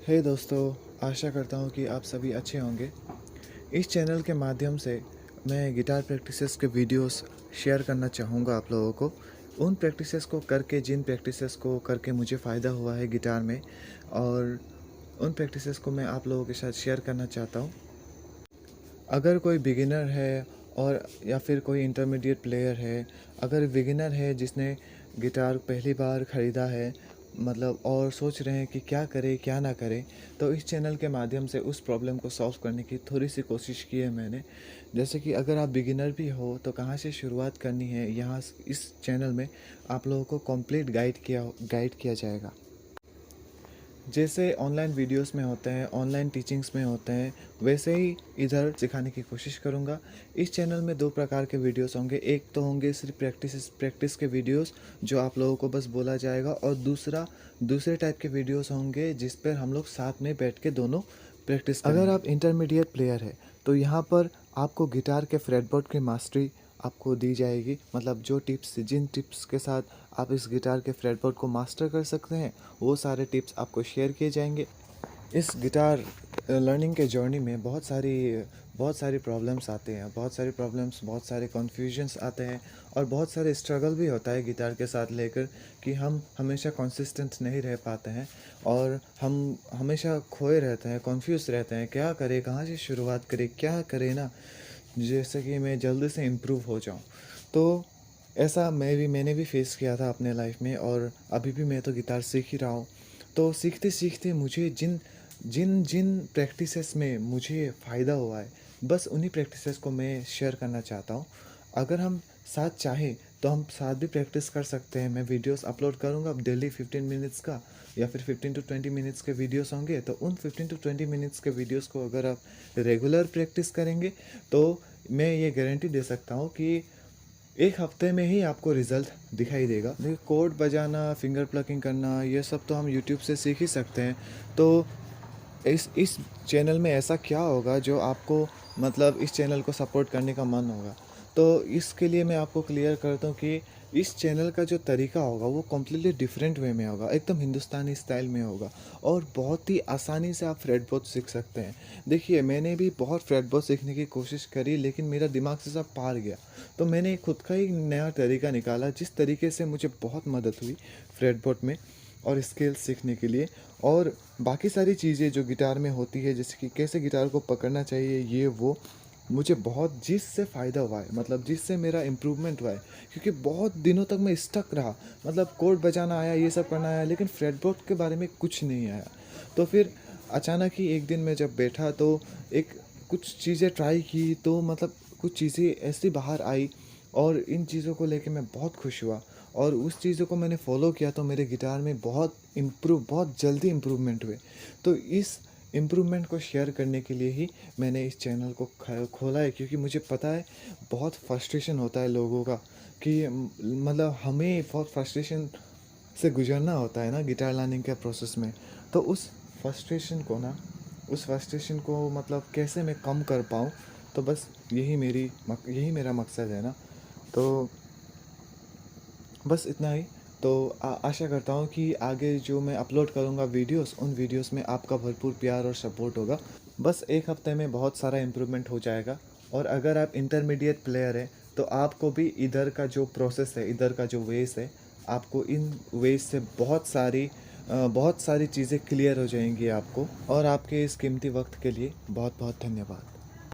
हे दोस्तों, आशा करता हूँ कि आप सभी अच्छे होंगे। इस चैनल के माध्यम से मैं गिटार प्रैक्टिसेस के वीडियोस शेयर करना चाहूँगा आप लोगों को। उन प्रैक्टिसेस को करके जिन प्रैक्टिसेस को करके मुझे फ़ायदा हुआ है गिटार में, और उन प्रैक्टिसेस को मैं आप लोगों के साथ शेयर करना चाहता हूँ। अगर कोई बिगिनर है और या फिर कोई इंटरमीडिएट प्लेयर है, अगर बिगिनर है जिसने गिटार पहली बार ख़रीदा है, मतलब और सोच रहे हैं कि क्या करें क्या ना करें, तो इस चैनल के माध्यम से उस प्रॉब्लम को सॉल्व करने की थोड़ी सी कोशिश की है मैंने। जैसे कि अगर आप बिगिनर भी हो तो कहाँ से शुरुआत करनी है, यहाँ इस चैनल में आप लोगों को कंप्लीट गाइड किया जाएगा। जैसे ऑनलाइन वीडियोस में होते हैं, ऑनलाइन टीचिंग्स में होते हैं, वैसे ही इधर सिखाने की कोशिश करूँगा। इस चैनल में दो प्रकार के वीडियोस होंगे। एक तो होंगे सिर्फ प्रैक्टिस के वीडियोस जो आप लोगों को बस बोला जाएगा, और दूसरे टाइप के वीडियोस होंगे जिस पर हम लोग साथ में बैठ के दोनों प्रैक्टिस करेंगे। अगर आप इंटरमीडिएट प्लेयर है तो यहाँ पर आपको गिटार के फ्रेटबोर्ड की मास्टरी आपको दी जाएगी। मतलब जिन टिप्स के साथ आप इस गिटार के फ्रेटबोर्ड को मास्टर कर सकते हैं, वो सारे टिप्स आपको शेयर किए जाएंगे। इस गिटार लर्निंग के जर्नी में बहुत सारी प्रॉब्लम्स आते हैं, बहुत सारे कन्फ्यूजन्स आते हैं, और बहुत सारे स्ट्रगल भी होता है गिटार के साथ लेकर कि हम हमेशा कंसिस्टेंट नहीं रह पाते हैं, और हम हमेशा खोए रहते हैं, कंफ्यूज रहते हैं, क्या करें, कहाँ से शुरुआत करें, क्या करें ना, जैसे कि मैं जल्दी से इम्प्रूव हो जाऊँ। तो ऐसा मैंने भी फेस किया था अपने लाइफ में, और अभी भी मैं तो गिटार सीख ही रहा हूँ। तो सीखते सीखते मुझे जिन जिन जिन प्रैक्टिसेस में मुझे फ़ायदा हुआ है, बस उन्हीं प्रैक्टिसेस को मैं शेयर करना चाहता हूँ। अगर हम साथ चाहें तो हम साथ भी प्रैक्टिस कर सकते हैं। मैं वीडियोस अपलोड करूँगा अब डेली 15 मिनट्स का, या फिर 15 to 20 मिनट्स के वीडियोस होंगे। तो उन 15 to 20 मिनट्स के वीडियोस को अगर आप रेगुलर प्रैक्टिस करेंगे तो मैं ये गारंटी दे सकता हूँ कि एक हफ्ते में ही आपको रिज़ल्ट दिखाई देगा। देखिए, कोड बजाना, फिंगर प्लकिंग करना, ये सब तो हम यूट्यूब से सीख ही सकते हैं। तो इस चैनल में ऐसा क्या होगा जो आपको, मतलब इस चैनल को सपोर्ट करने का मन होगा। तो इसके लिए मैं आपको क्लियर करता हूँ कि इस चैनल का जो तरीका होगा वो कम्प्लीटली डिफरेंट वे में होगा, एकदम हिंदुस्तानी स्टाइल में होगा, और बहुत ही आसानी से आप फ्रेटबोर्ड सीख सकते हैं। देखिए, मैंने भी बहुत फ्रेटबोर्ड सीखने की कोशिश करी, लेकिन मेरा दिमाग से सब पार गया। तो मैंने खुद का ही नया तरीका निकाला, जिस तरीके से मुझे बहुत मदद हुई फ्रेटबोर्ड में और स्केल्स सीखने के लिए। और बाकी सारी चीज़ें जो गिटार में होती है, जैसे कि कैसे गिटार को पकड़ना चाहिए, ये वो मुझे बहुत जिससे फ़ायदा हुआ है, मतलब जिससे मेरा इम्प्रूवमेंट हुआ है। क्योंकि बहुत दिनों तक मैं स्टक रहा, मतलब कोड बजाना आया, ये सब करना आया, लेकिन फ्रेटबोर्ड के बारे में कुछ नहीं आया। तो फिर अचानक ही एक दिन मैं जब बैठा तो एक कुछ चीज़ें ट्राई की, तो मतलब कुछ चीज़ें ऐसी बाहर आई, और इन चीज़ों को लेके मैं बहुत खुश हुआ, और उस चीज़ों को मैंने फॉलो किया तो मेरे गिटार में बहुत जल्दी इम्प्रूवमेंट हुए। तो इस इम्प्रूवमेंट को शेयर करने के लिए ही मैंने इस चैनल को खोला है, क्योंकि मुझे पता है बहुत फ्रस्ट्रेशन होता है लोगों का कि मतलब हमें बहुत फ्रस्ट्रेशन से गुजरना होता है ना गिटार लर्निंग के प्रोसेस में। तो उस फ्रस्ट्रेशन को मतलब कैसे मैं कम कर पाऊँ, तो बस यही मेरा मकसद है ना। तो बस इतना ही। तो आशा करता हूँ कि आगे जो मैं अपलोड करूँगा वीडियोस, उन वीडियोस में आपका भरपूर प्यार और सपोर्ट होगा। बस एक हफ्ते में बहुत सारा इम्प्रूवमेंट हो जाएगा। और अगर आप इंटरमीडिएट प्लेयर हैं तो आपको भी इधर का जो प्रोसेस है, इधर का जो वेस है, आपको इन वेस से बहुत सारी चीज़ें क्लियर हो जाएंगी आपको। और आपके इस कीमती वक्त के लिए बहुत बहुत धन्यवाद।